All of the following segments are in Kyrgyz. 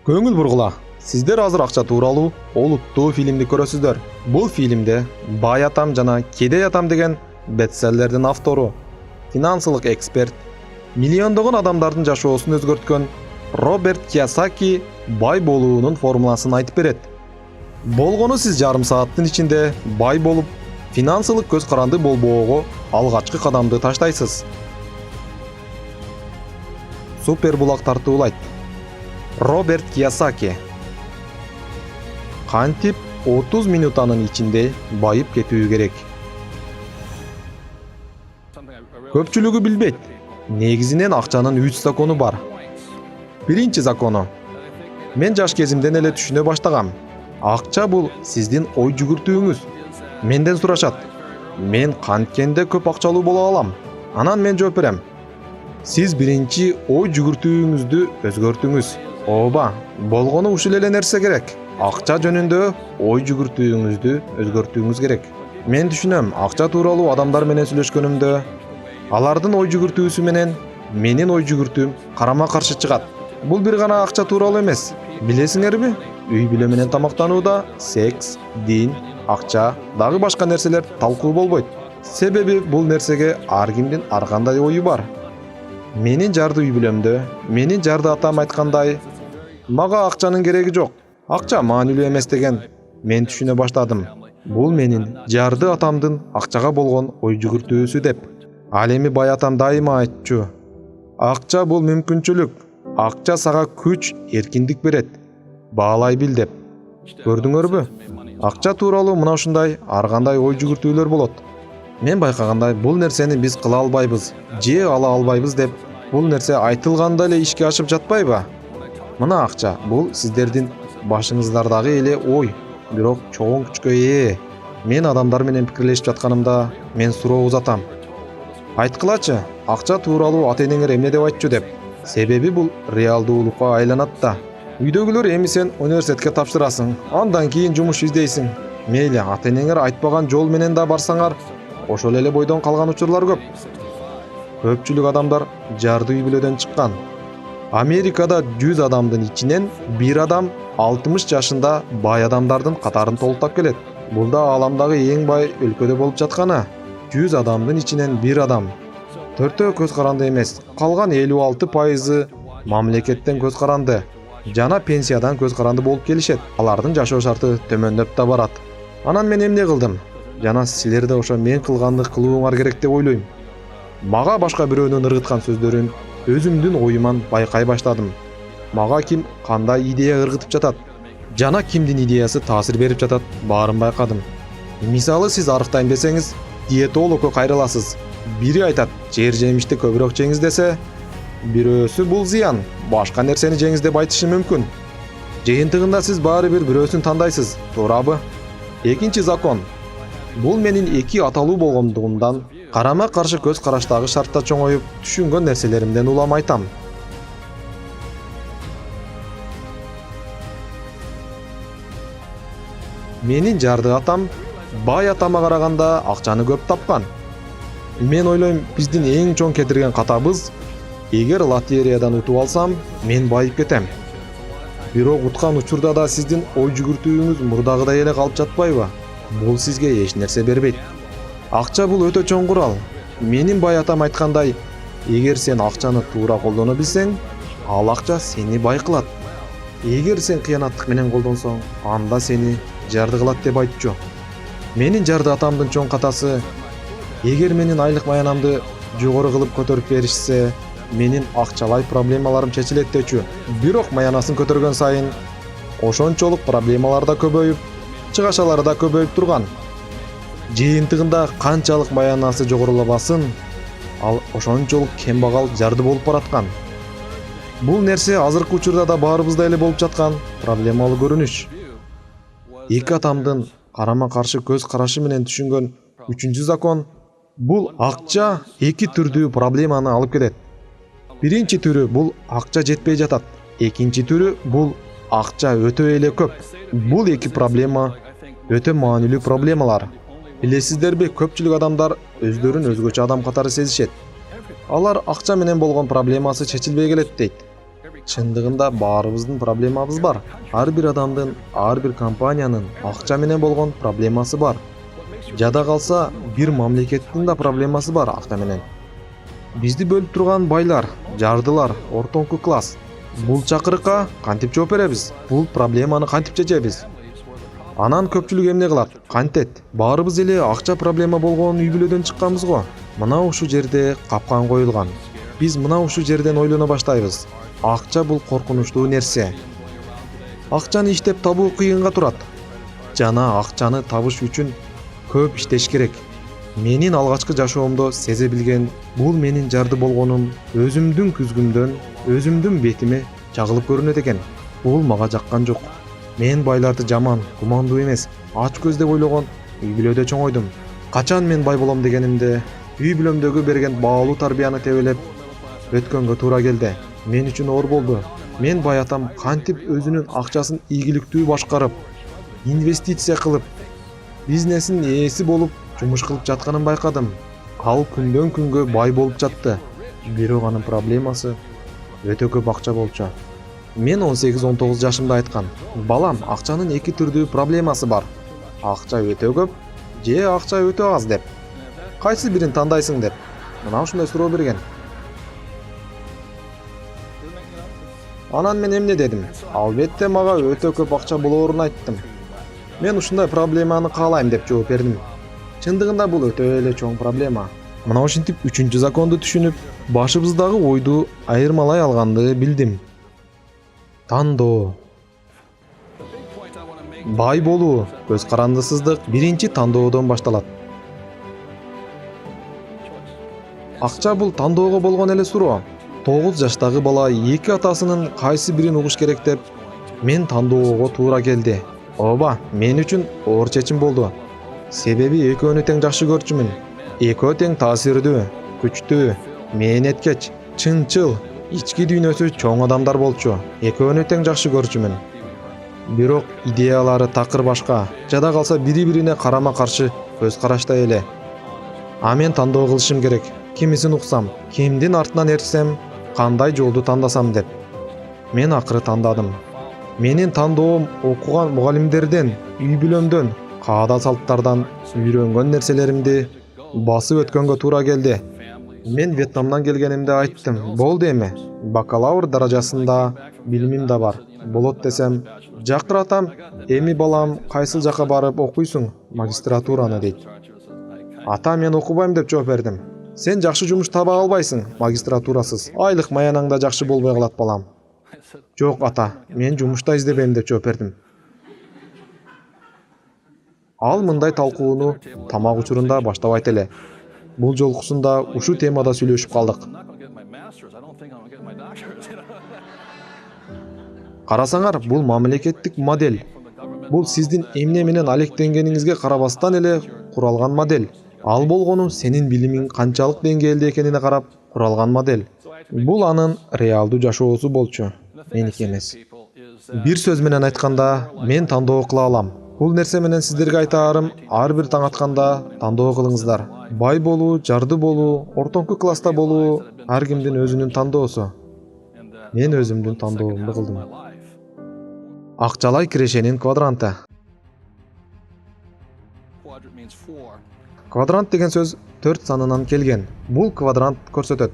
Көңүл бургула. Сиздер азыр акча тууралуу олуттуу фильмди көрөсүздөр. Бул фильмде Бай атам жана Кедей атам деген бестселлердин автору, финансылык эксперт, миллиондогон адамдардын жашоосун өзгөрткөн Роберт Кийосаки бай болуунун формуласын айтып берет. Болгону сиз жарым сааттын ичинде бай болуп, финансылык көз каранды болбоого алгачкы кадамды таштайсыз. Супер булак тартуулайт. Роберт Кийосаки. Кантип 30 минутанын ичинде байып кетүү керек. Көпчүлүгү билбейт. Негизинен акчанын 3 закону бар. Биринчи закону. Мен жаш кезимден эле түшүнө баштагам. Акча бул сиздин ой жүгүртүүңүз. Менден сурашат. Мен канткенде көп акчалуу боло алам? Анан мен жооп берем. Сиз биринчи ой жүгүртүүңүздү өзгөртүңүз. Ооба, болгону ушул эле нерсе керек. Акча жөнүндө ой жүгүртүүңүздү өзгөртүүңүз керек. Мен түшүнөм, акча тууралуу адамдар менен сүйлөшкөнүмдө, алардын ой жүгүртүүсү менен менин ой жүгүртүүм карама каршы чыгат. Бул бир гана акча тууралуу эмес. Билесиңерби? Үй бүлө менен тамактанууда секс, дин, акча, дагы башка нерселер талкуу болбойт. Себеби бул нерсеге ар кимдин ар кандай ою бар. Менин жарды үй бүлөмдө, менин жарды атам айткандай, мага акчанын кереги жок. Акча маанилүү эмес деген мен түшүнө баштадым. Бул менин жарды атамдын акчага болгон ой жүгүртүүсү деп. Ал эми бай атам дайыма айтчу. Акча бул мүмкүнчүлүк. Акча сага күч, эркиндик берет. Баалай бил деп. Көрдүңөрбү? Акча тууралуу мына ушундай ар кандай ой жүгүртүүлөр болот. Мен байкагандай бул нерсени биз кыла албайбыз, же ала албайбыз деп бул нерсе айтылганда эле ишке ашып жатпайбы? Мына акча бул сиздердин башыңыздардагы эле ой, бирок чоң күчкө ээ. Мен адамдар менен пикирлешип жатканымда мен суроо узатам. Айткылачы, акча тууралуу ата-энеңер эмне деп айтчу деп. Себеби бул реалдуулукка айланат да. Үйдөгүлөр эми сен университетке тапшырасың, андан кийин жумуш издейсиң. Мейли, ата-энеңер айтпаган жол менен да барсаңар, ошол эле бойдон калган учурлар көп. Көпчүлүк адамдар жарды үй бүлөдөн чыккан. Америкада 100 адамдын ичинен бир адам 60 жашында бай адамдардын катарын толуктап келет. Бул да ааламдагы эң бай өлкөдө болуп жатканы. 100 адамдын ичинен бир адам. Төртөө көз каранды эмес, калган 56% мамлекеттен көз каранды жана пенсиядан көз каранды болуп келишет. Алардын жашоо шарты төмөндөп да барат. Анан мен эмне кылдым? Жана силер да ошо мен кылганды кылууңар керек деп ойлойм. Мага башка бирөөнүн ыргыткан сөздөрүн өзүмдүн оюман байкай баштадым. Мага ким кандай идея ыргытып жатат жана кимдин идеясы таасир берип жатат, баарын байкадым. Мисалы сиз арыктайм десеңиз, диетологко кайрыласыз. Бири айтат, жер жемишти көбүрөөк жеңиз десе, бирөөсү бул зыян, башка нерсени жеңиз деп айтышы мүмкүн. Жыйынтыгында сиз баары бир бирөөсүн тандайсыз, туурабы? Экинчи закон. Бул менин эки аталуу болгондугумдан карама каршы көз караштагы шартта чоңоюп, түшүнгөн нерселеримден улам айтам. Менин жарды атам бай атама караганда акчаны көп тапкан. Мен ойлойм, биздин эң чоң кетирген катабыз, эгер лотереядан утуп алсам, мен байып кетем. Бирок уткан учурда да сиздин ой жүгүртүүңүз мурдагыдай эле калып жатпайбы? Бул сизге эч нерсе бербейт. Акча бул өтө чоң курал. Менин бай атам айткандай, эгер сен акчаны туура колдоно билсең, ал акча сени бай кылат. Эгер сен кыянаттык менен колдонсоң, анда сени жарды кылат деп айтчу. Менин жарды атамдын чоң катасы, эгер менин айлык маянамды жогору кылып көтөрүп беришсе, менин акчалай проблемаларым чечилет дечү. Бирок маянасын көтөргөн сайын ошончолук проблемалар да көбөйүп, чыгашалары да көбөйүп турган. Жыйынтыгында канчалык маянасы жогорулабасын, ал ошончолук кембагал жарды болуп бараткан. Бул нерсе азыркы учурда да баарыбызда эле болуп жаткан проблемалуу көрүнүш. Эки атамдын карама каршы көз карашы менен түшүнгөн үчүнчү закон бул акча эки түрдүү проблеманы алып келет. Биринчи түрү бул акча жетпей жатат. Экинчи түрү бул акча өтө эле көп. Бул эки проблема өтө маанилүү проблемалар. Билесиздерби, көпчүлүк адамдар өздөрүн өзгөчө адам катары сезишет. Алар акча менен болгон проблемасы чечилбей келет дейт. Чындыгында баарыбыздын проблемабыз бар. Ар бир адамдын, ар бир компаниянын акча менен болгон проблемасы бар. Жада калса, бир мамлекеттин да проблемасы бар акча менен. Бизди бөлүп турган байлар, жардылар, ортоңку класс. Бул чакырыкка кантип жооп беребиз? Бул проблеманы кантип чечебиз? Анан көпчүлүк эмне кылат? Кантет? Баарыбыз эле акча проблема болгон үй бүлөдөн чыкканбыз го. Мына ушул жерде капкан коюлган. Биз мына ушул жерден ойлоно баштайбыз. Акча бул коркунучтуу нерсе. Акчаны иштеп табуу кыйынга турат. Жана акчаны табыш үчүн көп иштеш керек. Менин алгачкы жашоомдо сезе билген бул менин жарды болгонум өзүмдүн күзгүмдөн, өзүмдүн бетиме чагылып көрүнөт экен. Бул мага жаккан жок. Мен байларды жаман, кумандуу эмес, ач көз деп ойлогон үй бүлөдө чоңойдум. Качан мен бай болом дегенимде, үй бүлөмдөгү берген баалуу тарбияны тебелеп өткөнгө туура келди. Мен үчүн оор болду. Мен бай атам кантип өзүнүн акчасын ийгиликтүү башкарып, инвестиция кылып, бизнесин ээси болуп жумуш кылып жатканын байкадым. Ал күндөн күнгө бай болуп жатты. Бирок анын проблемасы өтө көп акча болчу. Мен 18-19 жашымда айткан, балам, акчанын эки түрдүү проблемасы бар. Акча өтө көп же акча өтө аз деп. Кайсы бирин тандайсың деп. Мына ушундай суроо берген. Анан мен эмне дедим? Албетте мага өтө көп акча болоорун айттым. Мен ушундай проблеманы каалайм деп жооп бердим. Чындыгында бул өтө эле чоң проблема. Мына ошентип 3-чү законду түшүнүп, башыбыздагы ойду айырмалай алганды билдим. Тандоо. Бай болуу, көз карандысыздык биринчи тандоодон башталат. Акча бул тандоого болгон эле суроо. 9 жаштагы бала эки атасынын кайсы бирин угуш керек деп мен тандоого туура келди. Ооба, мен үчүн оор чечим болду. Себеби экөөнү тең жакшы көрчүмүн. Экөө тең таасирдүү, күчтүү, мээнеткеч, чынчыл, ички дүйнөсү чоң адамдар болчу. Экөөнү тең жакшы көрчүмүн. Бирок идеялары такыр башка. Жада калса бири-бирине карама каршы көз караштай эле. А мен тандоо кылышым керек. Кимисин уксам, кимдин артынан ээрчсем, кандай жолду тандасам деп. Мен акыры тандадым. Менин тандоом окуган мугалимдерден, үй бүлөмдөн, каада салттардан үйрөнгөн нерселеримди басып өткөнгө туура келди. Мен Вьетнамдан келгенимде айттым. Болду эми. Бакалавр даражасында билимим да бар. Болот десем, жакыратам, эми балам кайсыл жака барып окуйсуң? Магистратураны дейт. Ата, мен окубайм деп жооп бердим. Сен жакшы жумуш таба албайсың магистратурасыз. Айлык маянаң да жакшы болбой калат балам. Жок ата, мен жумушта издебейм деп жооп бердим. Ал мындай талкууну тамак учурунда баштабайт эле. Бул жолкусунда ушул темада сүйлөшүп калдык. Карасаңар, бул мамлекеттик модель. Бул сиздин эмне менен алектенгениңизге карабастан эле куралган модель. Ал болгону сенин билимиң канчалык деңгээлде экенине карап куралган модель. Бул анын реалдуу жашоосу болчу, меники эмес. Бир сөз менен айтканда, мен тандоо кыла алам. Бул нерсе менен сиздерге айтаарым, ар бир таң атканда тандоо кылыңыздар. Бай болуу, жарды болуу, ортоңку класста болуу ар кимдин өзүнүн тандоосу. Мен өзүмдүн тандоомду кылдым. Акчалай кирешенин квадранты. Квадрант деген сөз 4 санынан келген. Бул квадрант көрсөтөт.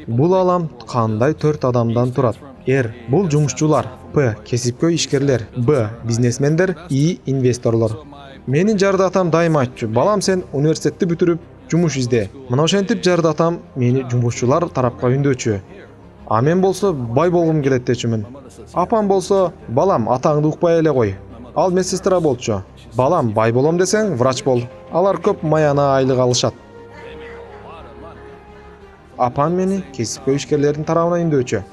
Бул алам кандай 4 адамдан турат. R – бул жумушчулар, P – кесипкөй ишкерлер, B – бизнесмендер, I – инвесторлор. Менин жарды атам дайыма айтчу, балам сен университетти бүтүрүп, жумуш изде. Мына ошентип жарды атам мени жумушчулар тарапка үндөчү. А мен болсо бай болгум келет дечүмүн. Апам болсо, балам атаңды укпай эле кой. Ал медсестра болчу. Балам бай болом десең, врач бол. Алар көп маяна айлык алышат. Апам мени кесипкөй ишкерлердин тарабына үндөчү.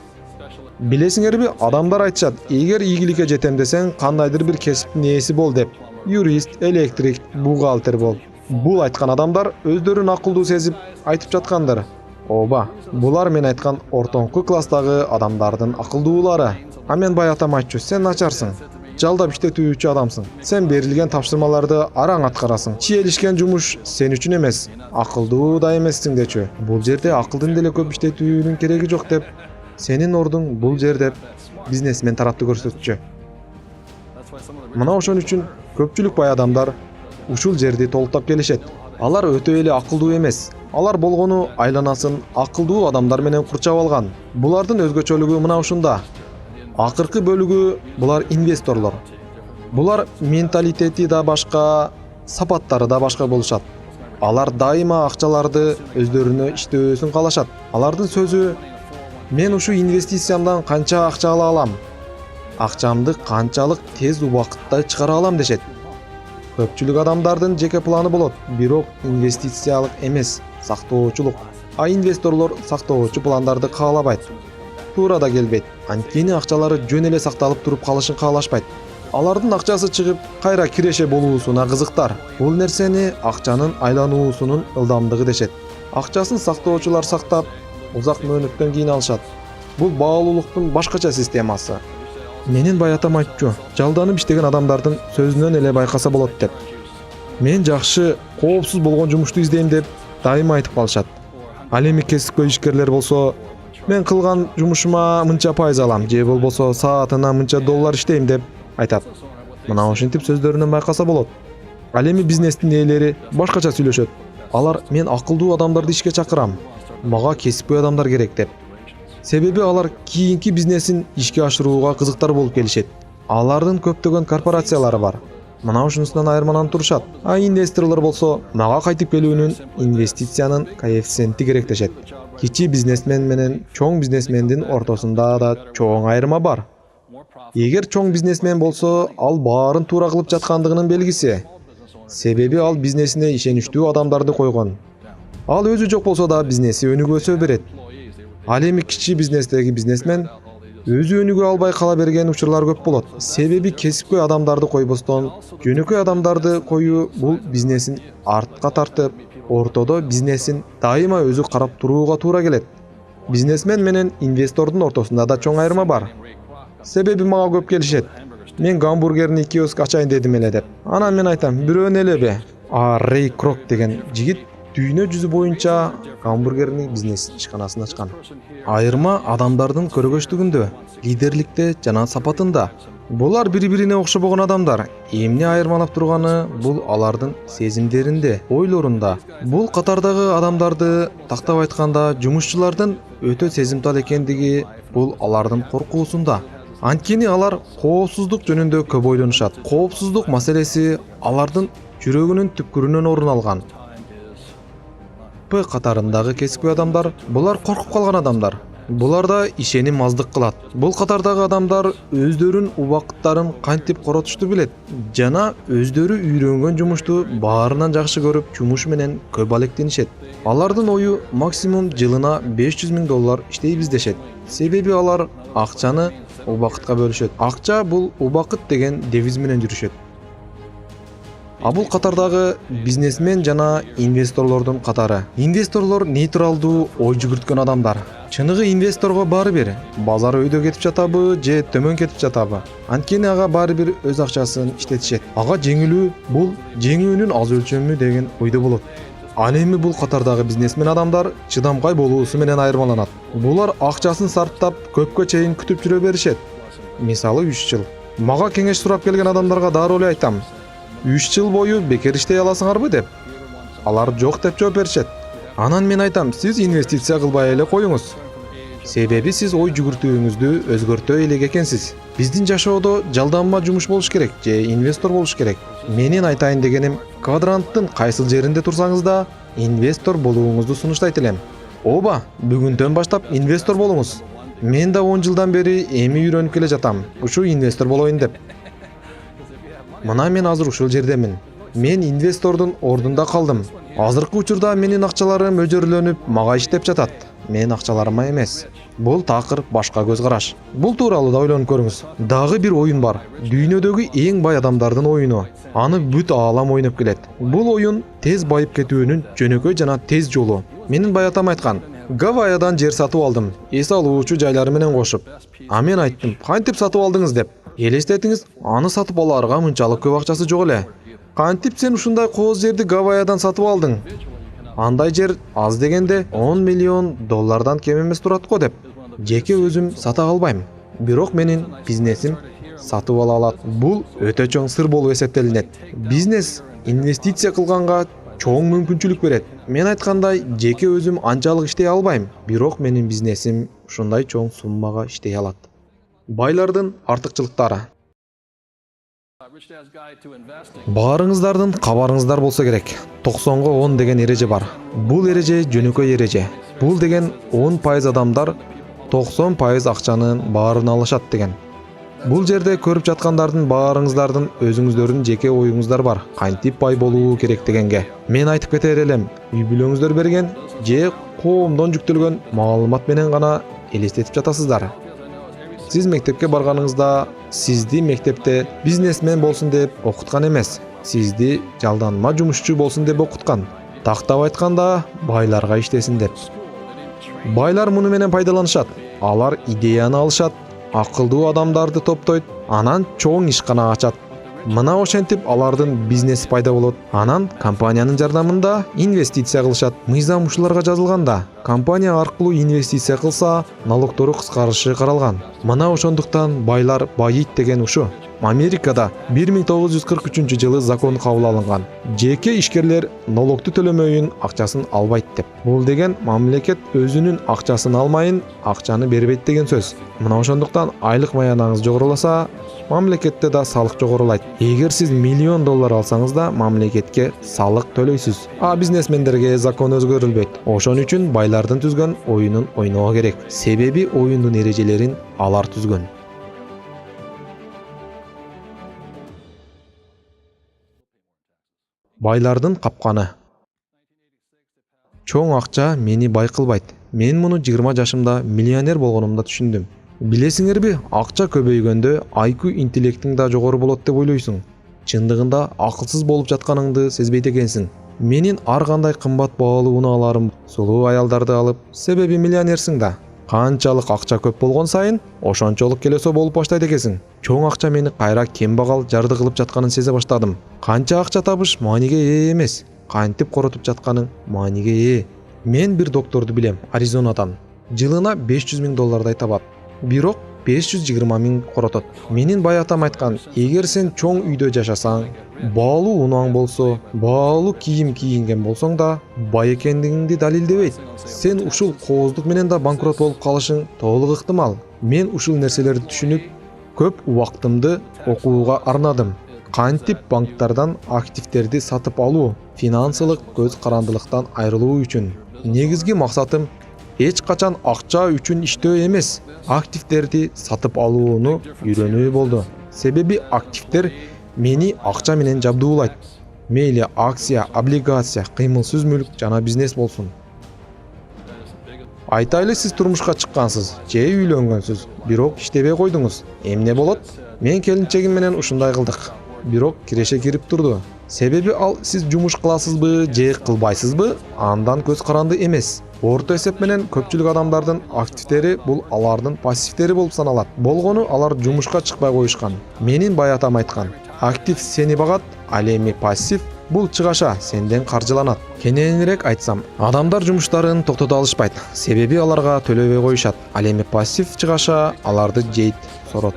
Билесиңерби, адамдар айтышат, эгер ийгиликке жетем десең, кандайдыр бир кесиптин ээси бол деп. Юрист, электрик, бухгалтер бол. Бул айткан адамдар өздөрүн акылдуу сезип айтып жаткандыр. Ооба, булар мен айткан ортоңку класстагы адамдардын акылдуулары. А мен бай атам айтчу, сен начарсың. Жалдап иштетүүчү адамсың. Сен берилген тапшырмаларды араң аткарасың. Чиелишкен жумуш сен үчүн эмес, акылдуу да эмессиң дечү. Бул жерде акылдын деле көп иштетүүнүн кереги жок деп Сенин ордуң бул жер деп бизнесмен тарапты көрсөтчү. Мына ошон үчүн көпчүлүк бай адамдар ушул жерди толуктап келишет. Алар өтө эле акылдуу эмес. Алар болгону айланасын акылдуу адамдар менен курчап алган. Булардын өзгөчөлүгү мына ушунда. Акыркы бөлүгү булар инвесторлор. Булар менталитети да башка, сапаттары да башка болушат. Алар дайыма акчаларды өздөрүнө иштөөсүн каалашат. Алардын сөзү: мен ушу инвестициямдан канча акча ала алам? Акчамды канчалык тез убакытта чыгара алам дешет. Көпчүлүк адамдардын жеке планы болот, бирок инвестициялык эмес, сактоочулук. А инвесторлор сактоочу пландарды каалабайт. Туура да келбейт. Анткени акчалары жөн эле сакталып туруп калышын каалашпайт. Алардын акчасы чыгып, кайра киреше болуусуна кызыктар. Бул нерсени акчанын айлануусунун ылдамдыгы дешет. Акчасын сактоочулар сактап, узак мөөнөттөн кийин алышат. Бул баалуулуктун башкача системасы. Менин бай атам айтчу, жалданып иштеген адамдардын сөзүнөн эле байкаса болот деп. Мен жакшы, коопсуз болгон жумушту издейм деп дайыма айтып калышат. Ал эми кесипкөй ишкерлер болсо, мен кылган жумушума мынча пайыз алам, же болбосо саатына мынча доллар иштейм деп айтат. Мына ошентип сөздөрүнөн байкаса болот. Ал эми бизнестин ээлери башкача сүйлөшөт. Алар: мен акылдуу адамдарды ишке чакырам, мага кесипкөй адамдар керек деп. Себеби алар кийинки бизнесин ишке ашырууга кызыктар болуп келишет. Алардын көптөгөн корпорациялары бар. Мына ушунусунан айырмаланып турушат. А инвесторлор болсо, мага кайтып келүүнүн инвестициянын коэффициенти керек дешет. Кичи бизнесмен менен чоң бизнесмендин ортосунда да чоң айырма бар. Эгер чоң бизнесмен болсо, ал баарын туура кылып жаткандыгынын белгиси. Себеби ал бизнесине ишеничтүү адамдарды койгон. Ал өзү жок болсо да бизнеси өнүгө өсө берет. Ал эми кичи бизнестеги бизнесмен өзү өнүгө албай кала берген учурлар көп болот. Себеби кесипкөй адамдарды койбостон, жөнөкөй адамдарды коюу бул бизнесин артка тартып, ортодо бизнесин дайыма өзү карап турууга туура келет. Бизнесмен менен инвестордун ортосунда да чоң айырма бар. Себеби мага көп келишет: мен гамбургерни киоск ачайын дедим эле деп. Анан мен айтам: бирөөнү элеби? Рэй Крок деген жигит дүйнө жүзү боюнча гамбургерни бизнес ишканасын ачкан. Айырма адамдардын көрөгөчтүгүндө, лидерликте жана сапатында. Булар бири-бирине окшобогон адамдар. Эмне айырмалап турганы бул алардын сезимдеринде, ойлорунда. Бул катардагы адамдарды тактап айтканда жумушчулардын өтө сезимтал экендиги бул алардын коркуусунда. Анткени алар коопсуздук жөнүндө көп ойлонушат. Коопсуздук маселеси алардын жүрөгүнүн түпкүрүнөн орун алган. П катарындагы кесипкөй адамдар булар коркуп калган адамдар. Буларда ишеним аздык кылат. Бул катардагы адамдар өздөрүн убакыттарын кантип коротушту билет жана өздөрү үйрөнгөн жумушту баарынан жакшы көрүп, жумуш менен көп алектенишет. Алардын ою максимум жылына $500,000 иштейбиз дешет. Себеби алар акчаны убакытка бөлүшөт. Акча бул убакыт деген девиз менен жүрүшөт. А бул катардагы бизнесмен жана инвесторлордун катары. Инвесторлор нейтралдуу ой жүгүрткөн адамдар. Чыныгы инвесторго баары бир базар өйдө кетип жатабы же төмөн кетип жатабы. Анткени ага баары бир өз акчасын иштетишет. Ага жеңилүү бул жеңүүнүн аз өлчөмү деген ойдо болот. Ал эми бул катардагы бизнесмен адамдар чыдамкай болуусу менен айырмаланат. Булар акчасын сарптап көпкө чейин күтүп жүрө беришет. Мисалы 3 жыл. Мага кеңеш сурап келген адамдарга дароо эле айтам: 3 жыл бою бекер иштей аласыңарбы деп. Алар жок деп жооп беришет. Анан мен айтам: сиз инвестиция кылбай эле коюңуз. Себеби сиз ой жүгүртүүңүздү өзгөртө элек экенсиз. Биздин жашоодо жалданма жумуш болуш керек же инвестор болуш керек. Менин айтайын дегеним, квадранттын кайсыл жеринде турсаңыз да инвестор болууңузду сунуштайт элем. Оба, бүгүндөн баштап инвестор болуңуз. Мен да 10 жылдан бери эми үйрөнүп келе жатам, ушу инвестор болоюн деп. Мына мен азыр ушул жердемин. Мен инвестордун ордунда калдым. Азыркы учурда менин акчаларым өжөрлөнүп, мага иштеп жатат. Мен акчаларыма эмес. Бул такыр башка көз караш. Бул тууралуу да ойлонуп көрүңүз. Дагы бир оюн бар. Дүйнөдөгү эң бай адамдардын оюну. Аны бүт аалам ойноп келет. Бул оюн тез байып кетүүнүн жөнөкөй жана тез жолу. Менин бай атам айткан: Гавайядан жер сатып алдым, эс алуучу жайлары менен кошуп. А мен айттым: кантип сатып алдыңыз деп. Элестетиңиз, аны сатып аларга мынчалык көп акчасы жок эле. Кантип сен ушундай кооз жерди Гавайядан сатып алдың? Андай жер аз дегенде $10 миллион кем эмес турат го деп. жеке өзүм сата албайм. Бирок менин бизнесим сатып ала алат. Бул өтө чоң сыр болуп эсептелинет. Бизнес инвестиция кылганга чоң мүмкүнчүлүк берет. Мен айткандай, жеке өзүм анчалык иштей албайм, бирок менин бизнесим ушундай чоң суммага иштей алат. Байлардын артыкчылыктары. Баарыңыздардын кабарыңыздар болсо керек. 90-га 10 деген эреже бар. Бул эреже жөнөкөй эреже. Бул деген 10% адамдар 90% акчанын баарын алышат деген. Бул жерде көрүп жаткандардын баарыңыздардын өзүңүздөрдүн жеке оюңуздар бар. Кантип бай болуу керек дегенге. Мен айтып кетер элем, үй бүлөңүздөр берген же коомдон жүктөлгөн маалымат менен гана элестетип жатасыздар. Сиз мектепке барганыңызда сизди мектепте бизнесмен болсун деп окуткан эмес. Сизди жалданма жумушчу болсун деп окуткан. Тактап айтканда, байларга иштесин деп. Байлар муну менен пайдаланышат. Алар идеяны алышат, акылдуу адамдарды топтойт, анан чоң ишкана ачат. Мына ошентип алардын бизнеси пайда болот. Анан компаниянын жардамында инвестиция кылышат. Мыйзам ушуларга жазылганда, компания аркылуу инвестиция кылса, налогтору кыскарышы каралган. Мына ошондуктан байлар байыйт деген ушу. Америкада 1943 жылы закон кабыл алынган. Жеке ишкерлер налогту төлөмөйүн акчасын албайт деп. Бул деген мамлекет өзүнүн акчасын алмайын, акчаны бербейт деген сөз. Мына ошондуктан айлык маянаңыз жогоруласа, мамлекетте да салык жогорулайт. Эгер сиз $1,000,000 алсаңыз да мамлекетке салык төлөйсүз. А бизнесмендерге закон өзгөрүлбөйт. Ошон үчүн байлардын түзгөн оюнун ойноо керек. Себеби оюндун эрежелерин алар түзгөн. Байлардын капканы. Чоң акча мени бай кылбайт. Мен муну 20 жашымда миллионер болгонумда түшүндүм. Билесиңерби, акча көбөйгөндө IQ интеллектиң да жогору болот деп ойлойсуң. Чындыгында акылсыз болуп жатканыңды сезбейт экенсиң. Менин ар кандай кымбат баалуу унааларым, сулуу аялдарды алып, себеби миллионерсиң да. Канчалык акча көп болгон сайын, ошончолук келесо болуп баштайт экенсиң. Чоң акча мени кайра кембагал жарды кылып жатканын сезе баштадым. Канча акча табыш мааниге ээ эмес. Кантип коротуп жатканың мааниге ээ. Мен бир докторду билем, Аризонадан. Жылына $500,000 табат. Бирок 520,000 коротот. Менин бай атам айткан, эгер сен чоң үйдө жашасаң, баалуу унааң болсо, баалуу кийим кийинген болсоң да, бай экендигиңди далилдебейт. Сен ушул кооздук менен да банкрот болуп калышың толук ыктымал. Мен ушул нерселерди түшүнүп, көп убактымды окууга арнадым. Кантип банктардан активтерди сатып алуу, финансылык көз карандылыктан айрылуу үчүн. Негизги максатым эч качан акча үчүн иштөө эмес, активтерди сатып алууну үйрөнүү болду. Себеби активтер мени акча менен жабдуулайт. Мейли акция, облигация, кыймылсыз мүлк жана бизнес болсун. Айтайлы, сиз турмушка чыккансыз, же үйлөнгөнсүз, бирок иштебей койдуңуз. Эмне болот? Мен келинчегим менен ушундай кылдык. Бирок киреше кирип турду. Себеби ал сиз жумуш кыласызбы же кылбайсызбы, андан көз каранды эмес. Орто эсеп менен көпчүлүк адамдардын активтери бул алардын пассивтери болуп саналат. Болгону алар жумушка чыкпай коюшкан. Менин бай атам айткан, актив сени багат, ал эми пассив бул чыгаша сенден каржыланат. Кененирээк айтсам, адамдар жумуштарын токтото алышпайт, себеби аларга төлөбөй коюшат. Ал эми пассив чыгаша аларды жейт, сорот.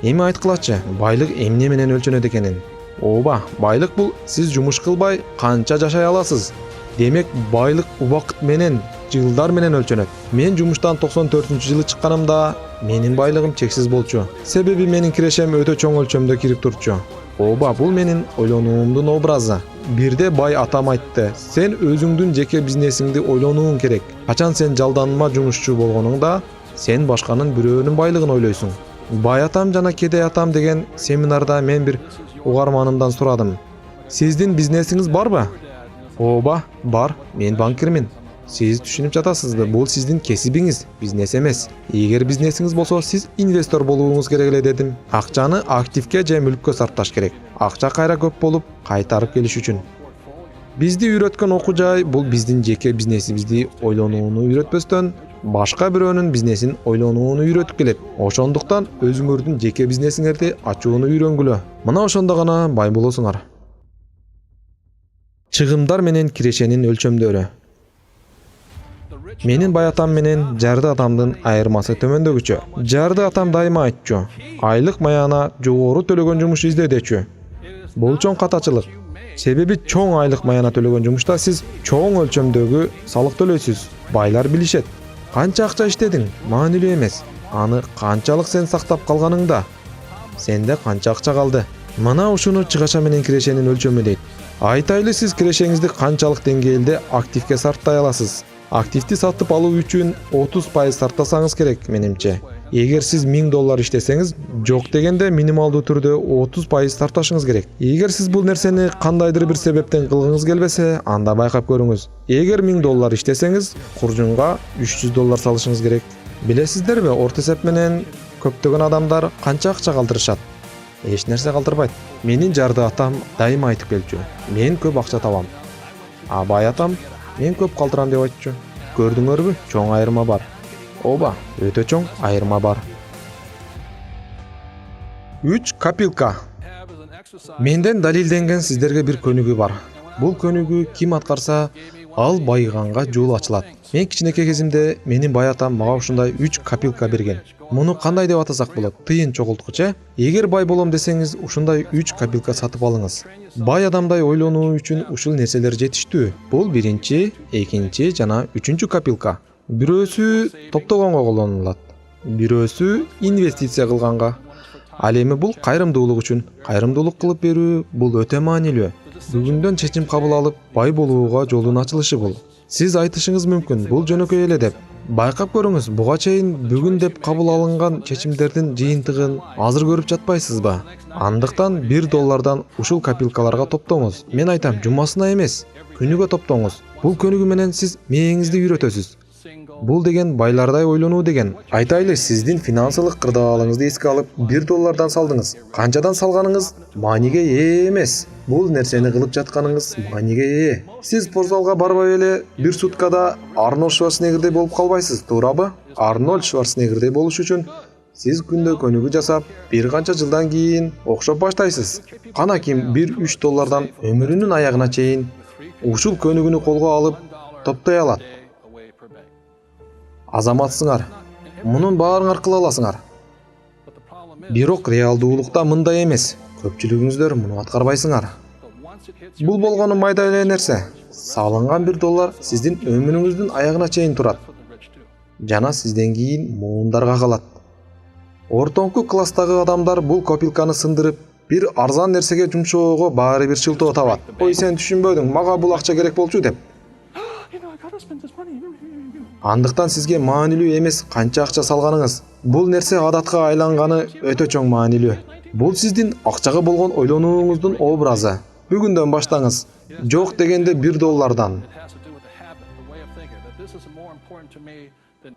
Эми айткылачы, байлык эмне менен өлчөнөт экенин? Ооба, байлык бул сиз жумуш кылбай канча жашай аласыз. Демек, байлык убакыт менен, жылдар менен өлчөнөт. Мен жумуштан 94-жылы чыкканымда менин байлыгым чексиз болчу. Себеби менин кирешем өтө чоң өлчөмдө кирип турчу. Ооба, бул менин ойлонуумдун образы. Бирде бай атам айтты, сен өзүңдүн жеке бизнесиңди ойлонууң керек. Качан сен жалданма жумушчу болгонуңда, сен башканын бирөөнүн байлыгын ойлойсуң. Бай атам жана кедей атам деген семинарда мен бир угарманымдан сурадым. Сиздин бизнесиңиз барбы? Ооба, бар, мен банкирмин. Сиз түшүнүп жатасызбы, бул сиздин кесибиңиз, бизнес эмес. Эгер бизнесиңиз болсо, сиз инвестор болууңуз керек эле дедим. Акчаны активке же мүлккө сарпташ керек. Акча кайра көп болуп, кайтарып келиш үчүн. Бизди үйрөткөн окуу жай бул биздин жеке бизнесибизди ойлонууну үйрөтпөстөн, башка бирөөнүн бизнесин ойлонууну үйрөтүп келет. Ошондуктан өзүңөрдүн жеке бизнесиңерди ачууну үйрөнгүлө. Мына ошондо гана бай болосуңар. Чыгымдар менен кирешенин өлчөмдөрү. Менин бай атам менен жарды атамдын айырмасы төмөндөгүчө. Жарды атам дайыма айтчу, айлык маяна жогору төлөгөн жумуш издедечү. Бул чоң катачылык. Себеби чоң айлык маяна төлөгөн жумушта сиз чоң өлчөмдөгү салык төлөйсүз. Байлар билишет. Канча акча иштедиң, маанилүү эмес. Аны канчалык сен сактап калганыңда. Сенде канча акча калды? Мына ушуну чыгаша менен кирешенин өлчөмү дейт. Айтайлы сиз кирешеңизди канчалык деңгээлде активге сарптай аласыз. Активди сатып алуу үчүн 30% сартасаңыз керек менимче. Эгер сиз $1000 иштесеңиз, жок дегенде минималдуу түрдө 30% тарташыңыз керек. Эгер сиз бул нерсени кандайдыр бир себептен кылгыңыз келбесе, анда байкап көрүңүз. Эгер $1000 иштесеңиз, куржунга $300 салышыңыз керек. Билесиздерби, орто эсеп менен көптөгөн адамдар канча акча калтырышат? Эч нерсе калтырбайт. Менин жарды атам дайыма айтып келчү. Мен көп акча табам. А бай атам мен көп калтырам деп айтчу. Көрдүңөрбү? Чоң айырма бар. Ооба, өтө чоң айырма бар. 3 копилка. Менден далилденген сиздерге бир көнүгүү бар. Бул көнүгүү ким аткарса, ал байыганга жол ачылат. Мен кичинекей кезимде менин бай атам мага ушундай 3 копилка берген. Муну кандай деп атасак болот? Тыйын чогулткучу. Эгер бай болом десеңиз, ушундай 3 копилка сатып алыңыз. Бай адамдай ойлонуу үчүн ушул нерселер жетиштүү. Бул биринчи, экинчи жана үчүнчү копилка. Бирөөсү топтогонго колдонулат. Бирөөсү инвестиция кылганга. Ал эми бул кайрымдуулук үчүн. Кайрымдуулук кылып берүү бул өтө маанилүү. Бүгүндөн чечим кабыл алып, бай болууга жолдун ачылышы бул. Сиз айтышыңыз мүмкүн, бул жөнөкөй эле деп. Байкап көрүңүз, буга чейин бүгүн деп кабыл алынган чечимдердин жыйынтыгын азыр көрүп жатпайсызбы? Андыктан $1 ушул копилкаларга топтоңуз. Мен айтам, жумасына эмес, күнүгө топтоңуз. Бул көнүгүү менен сиз мээңизди үйрөтөсүз. Бул деген байлардай ойлонуу деген. Айтайлы, сиздин финансылык кырдаалыңызды эске алып, $1 салдыңыз. Канчадан салганыңыз мааниге ээ эмес. Бул нерсени кылып жатканыңыз мааниге ээ. Сиз спортзалга барбай эле бир суткада Арнольд Шварценеггердей болуп калбайсыз, туурабы? Арнольд Шварценеггердей болуш үчүн сиз күндө көнүгүү жасап, бир канча жылдан кийин окшоп баштайсыз. Кана ким $1-3 өмүрүнүн аягына чейин ушул көнүгүүнү колго алып топтой алат? Азаматсыңар. Мунун баарын кыла аласыңар. Бирок реалдуулукта мындай эмес. Көпчүлүгүңүздөр муну аткарбайсыңар. Бул болгону майда эле нерсе. Салынган $1 сиздин өмүрүңүздүн аягына чейин турат. Жана сизден кийин муундарга калат. Ортоңку класстагы адамдар бул копилканы сындырып, бир арзан нерсеге жумшоого баары бир шылтоо табат. Ой, сен түшүнбөдүң, мага бул акча керек болчу деп. Андыктан сизге маанилүү эмес канча акча салганыңыз. Бул нерсе адатка айланганы өтө чоң маанилүү. Бул сиздин акчага болгон ойлонууңуздун образы. Бүгүндөн баштаңыз. Жок дегенде $1.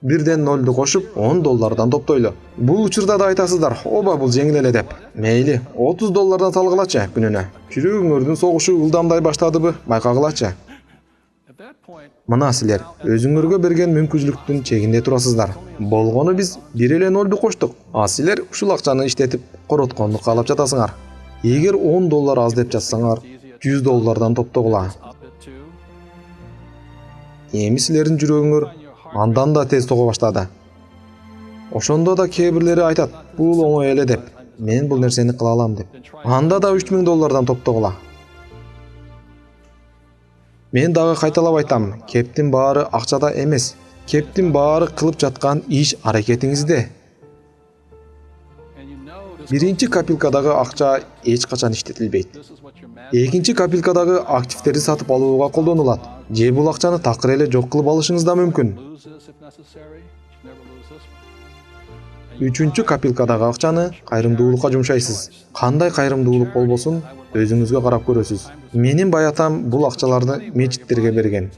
Бирден 0-ду кошуп, $10 топтойлу. Бул учурда да айтасыздар, оба бул жеңил эле деп. Мейли, $30 салгылачы күнүнө. Жүрөгүңөрдүн согушу ылдамдай баштадыбы, байкагылачы. Мына силер өзүңөргө берген мүмкүнчүлүктүн чегинде турасыздар. Болгону биз бир эле 0-ду коштук. А силер ушул акчаны иштетип, коротконду каалап жатасыңар. Эгер $10 аз деп жатсаңар, $100 топтогула. Эми силердин жүрөгүңөр андан да тез сого баштады. Ошондо да кээ бирлери айтат, бул оңой эле деп. Мен бул нерсени кыла алам деп. Анда да $3000 топтогула. Мен дагы кайталап айтам, кептин баары акчада эмес. Кептин баары кылып жаткан иш аракетиңизде. Биринчи копилкадагы акча эч качан иштетилбейт. Экинчи копилкадагы активтерди сатып алууга колдонулат. Же бул акчаны такыр эле жок кылып алышыңыз да мүмкүн. Үчүнчү копилкадагы акчаны кайрымдуулукка жумшайсыз. Кандай кайрымдуулук болбосун, өзүңүзгө карап көрөсүз. Менин бай атам бул акчаларды мечиттерге берген.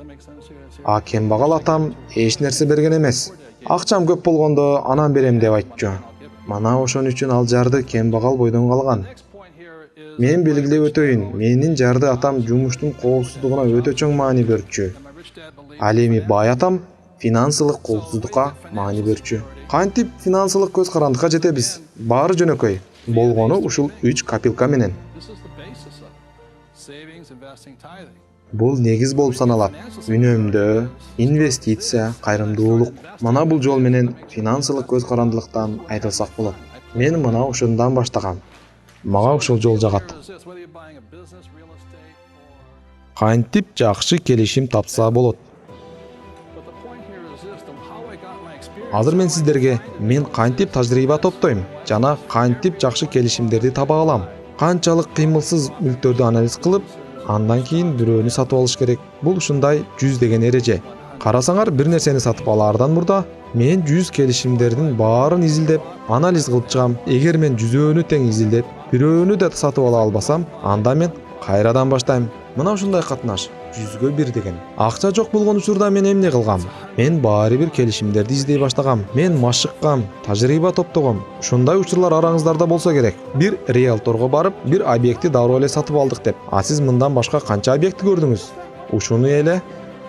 А кембагал атам эч нерсе берген эмес. Акчам көп болгондо анан берем деп айтчу. Мана ошон үчүн ал жарды кембагал бойдон калган. Мен белгилеп өтөйүн, менин жарды атам жумуштун коопсуздугуна өтө чоң маани берчү. Ал эми бай атам финансылык коопсуздукка маани берчү. Кантип финансылык көз карандыкка жетебиз? Баары жөнөкөй. Болгону ушул 3 копилка менен. Бул негиз болуп саналат. Үнөмдөө, инвестиция, кайрымдуулук. Мана бул жол менен финансылык көз карандылыктан айрылсак болот. Мен мына ошондон баштагам. Мага ушул жол жагат. Кантип жакшы келишим тапса болот. Азыр мен сиздерге мен кантип тажрыйба топтойм жана кантип жакшы келишимдерди таба алам. Канчалык кыймылсыз мүлктөрдү анализ кылып, андан кийин бирөөнү сатып алыш керек. Бул ушундай 100 деген эреже. Карасаңар, бир нерсени сатып алаардан мурда мен 100 келишимдердин баарын изилдеп, анализ кылып чыгам. Эгер мен 100өөнү тең изилдеп, бирөөнү да сатып ала албасам, анда мен кайрадан баштайм. Мына ушундай катнаш 100гө 1 деген. Акча жок болгон учурда мен эмне кылгам? Мен баары бир келишимдерди издей баштагам. Мен машыккам, тажрыйба топтогом. Ушундай учурлар араңыздарда болсо керек. Бир риэлторго барып, бир объектти дароо эле сатып алдык деп. А сиз мындан башка канча объектти көрдүңүз? Ушуну эле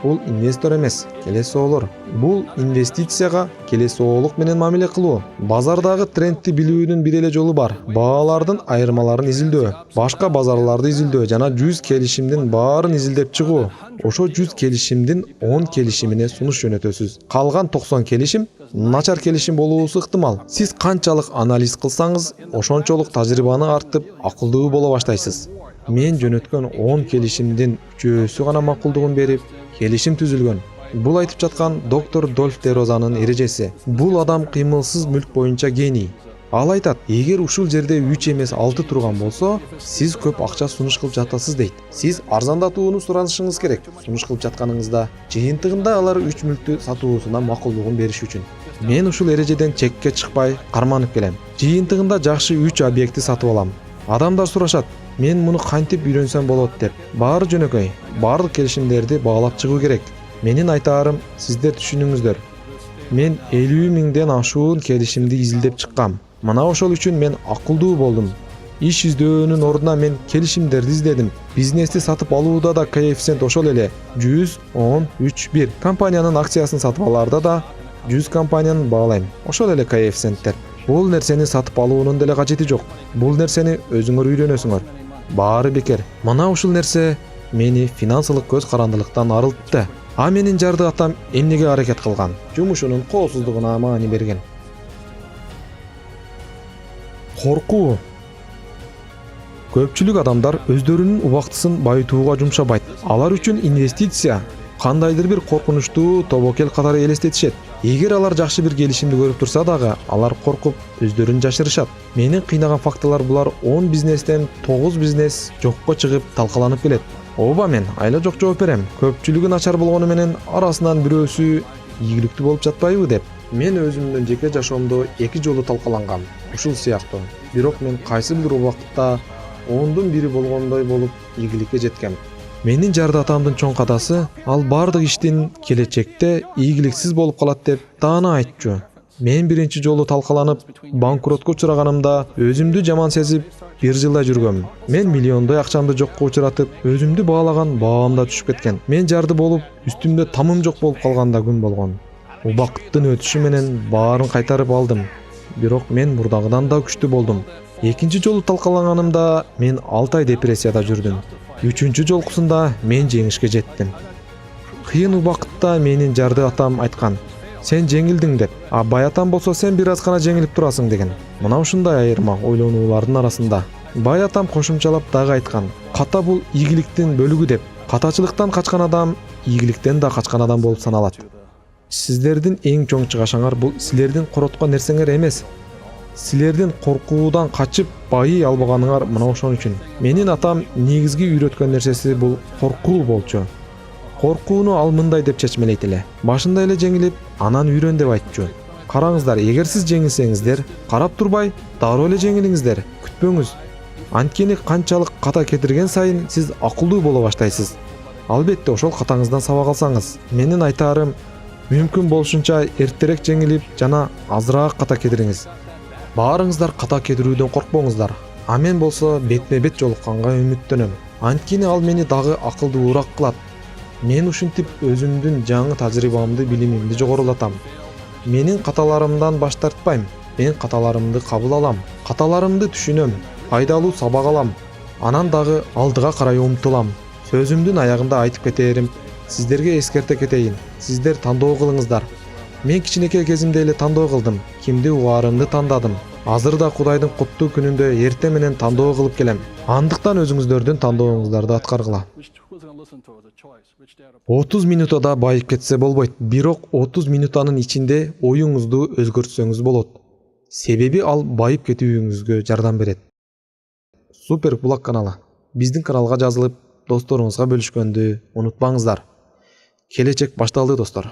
бул инвестор эмес, келесоолор. Бул инвестицияга келесоолук менен мамиле кылуу. Базардагы трендти билүүнүн бир эле жолу бар. Баалардын айырмаларын изилдөө, башка базарларды изилдөө жана 100 келишимдин баарын изилдеп чыгуу. Ошо 100 келишимдин 10 келишимине сунуш жөнөтөсүз. Калган 90 келишим начар келишим болуусу ыктымал. Сиз канчалык анализ кылсаңыз, ошончолук тажрыйбаны артып, акылдуу боло баштайсыз. Мен жөнөткөн 10 келишимдин 3-өсү гана макулдугун берип, келишим түзүлгөн. Бул айтып жаткан доктор Дольф де Розанын эрежеси. Бул адам кыймылсыз мүлк боюнча гений. Ал айтат, эгер ушул жерде 3 эмес 6 турган болсо, сиз көп акча сунуш кылып жатасыз дейт. Сиз арзандатууну суранышыңыз керек. Сунуш кылып жатканыңызда, жыйынтыгында алар 3 мүлктү сатуусуна макулдугун бериш үчүн. Мен ушул эрежеден чекке чыкпай карманып келем. Жыйынтыгында жакшы 3 объекти сатып алам. Адамдар сурашат, мен муну кантип үйрөнсөм болот деп. Баары жөнөкөй. Баардык келишимдерди баалап чыгуу керек. Менин айтаарым, сиздер түшүнүңүздөр. Мен 50 миңден ашуун келишимди изилдеп чыккам. Мына ошол үчүн мен акылдуу болдум. Иш издөөнүн ордуна мен келишимдерди издедим. Бизнести сатып алууда да коэффициент ошол эле 100-10-3-1. Компаниянын акциясын сатып алаарда да 100 компанияны баалайм. Ошол эле коэффициенттер. Бул нерсени сатып алуунун деле кажети жок. Бул нерсени өзүңөр үйрөнөсүңөр. Баары бекер. Мына ушул нерсе мени финансылык көз карандылыктан арылтты. А менин жарды атам эмнеге аракет кылган? Жумушунун коопсуздугуна маани берген. Коркуу. Көпчүлүк адамдар өздөрүнүн убактысын байытууга жумшабайт. Алар үчүн инвестиция кандайдыр бир коркунучтуу тобокел катары элестетишет. Эгер алар жакшы бир келишимди көрүп турса дагы, алар коркуп өздөрүн жашырышат. Менин кыйнаган факторлор булар 10 бизнестен 9 бизнес жокко чыгып талкаланып келет. Ооба, мен айла жок жооп берем. Көпчүлүгү начар болгону менен арасынан бирөөсү ийгиликтүү болуп жатпайбы деп. Мен өзүмдүн жеке жашоомдо 2 жолу талкалангам. Ушул сыяктуу. Бирок мен кайсы бир убакытта 10дун бири болгондой болуп ийгиликке жеткем. Менин жарды атамдын чоң кадасы, ал бардык иштин келечекте ийгиликсиз болуп калат деп даана айтчу. Мен биринчи жолу талкаланып, банкротко учраганымда өзүмдү жаман сезип, 1 жылдай жүргөм. Мен миллиондой акчамды жокко учуратып, өзүмдү баалаган баамда түшүп кеткен. Мен жарды болуп, үстүмдө тамым жок болуп калганда күн болгон. Убакыттын өтүшү менен баарын кайтарып алдым. Бирок мен мурдагыдан да күчтүү болдум. Экинчи жолу талкаланганымда мен 6 ай депрессияда жүрдүм. Үчүнчү жолкусунда мен жеңишке жеттим. Кыйын убакытта менин жарды атам айткан, сен жеңилдиң деп, а бай атам болсо сен бир аз гана жеңилип турасың деген. Мына ушундай айырма ойлонуулардын арасында. Бай атам кошумчалап дагы айткан, ката бул ийгиликтин бөлүгү деп. Катачылыктан качкан адам ийгиликтен да качкан адам болуп саналат. Сиздердин эң чоң чыгашаңар бул силердин короткон нерсеңер эмес. Силердин коркуудан качып байый албаганыңар мына ошон үчүн. Менин атам негизги үйрөткөн нерсеси бул коркуу болчу. Коркууну ал мындай деп чечмелейт эле. Башында эле жеңилип, анан үйрөн деп айтчу. Караңыздар, эгер сиз жеңилсеңиздер, карап турбай, дароо эле жеңилиңиздер, күтпөңүз. Анткени канчалык ката кетирген сайын сиз акылдуу боло баштайсыз. Албетте ошол катаңыздан сабак алсаңыз. Менин айтаарым, мүмкүн болушунча эртерээк жеңилип жана азыраак ката кетириңиз. Баарыңыздар ката кетирүүдөн коркпоңуздар. А мен болсо бетме-бет жолукканга үмүттөнөм. Анткени ал мени дагы акылдуураак кылат. Мен ушинтип өзүмдүн жаңы тажрыйбамды, билимимди жогорулатам. Менин каталарымдан баш тартпайм. Мен каталарымды кабыл алам. Каталарымды түшүнөм. Пайдалуу сабак алам. Анан дагы алдыга карай умтулам. Сөзүмдүн аягында айтып кетээрим, сиздерге эскерте кетейин. Сиздер тандоо кылыңыздар. Мен кичинекей кезимде эле тандоо кылдым. Кимди угаарымды тандадым. Азыр да Кудайдын куттуу күнүндө эрте менен тандоо кылып келем. Андыктан өзүңүздөрдүн тандооңуздарды аткаргыла. 30 минутада байып кетсе болбойт, бирок 30 минутанын ичинде оюңузду өзгөртсөңүз болот. Себеби ал байып кетүүңүзгө жардам берет. Супер Булак каналы. Биздин каналга жазылып, досторуңузга бөлүшкөндү унутпаңыздар. Келечек башталды достор.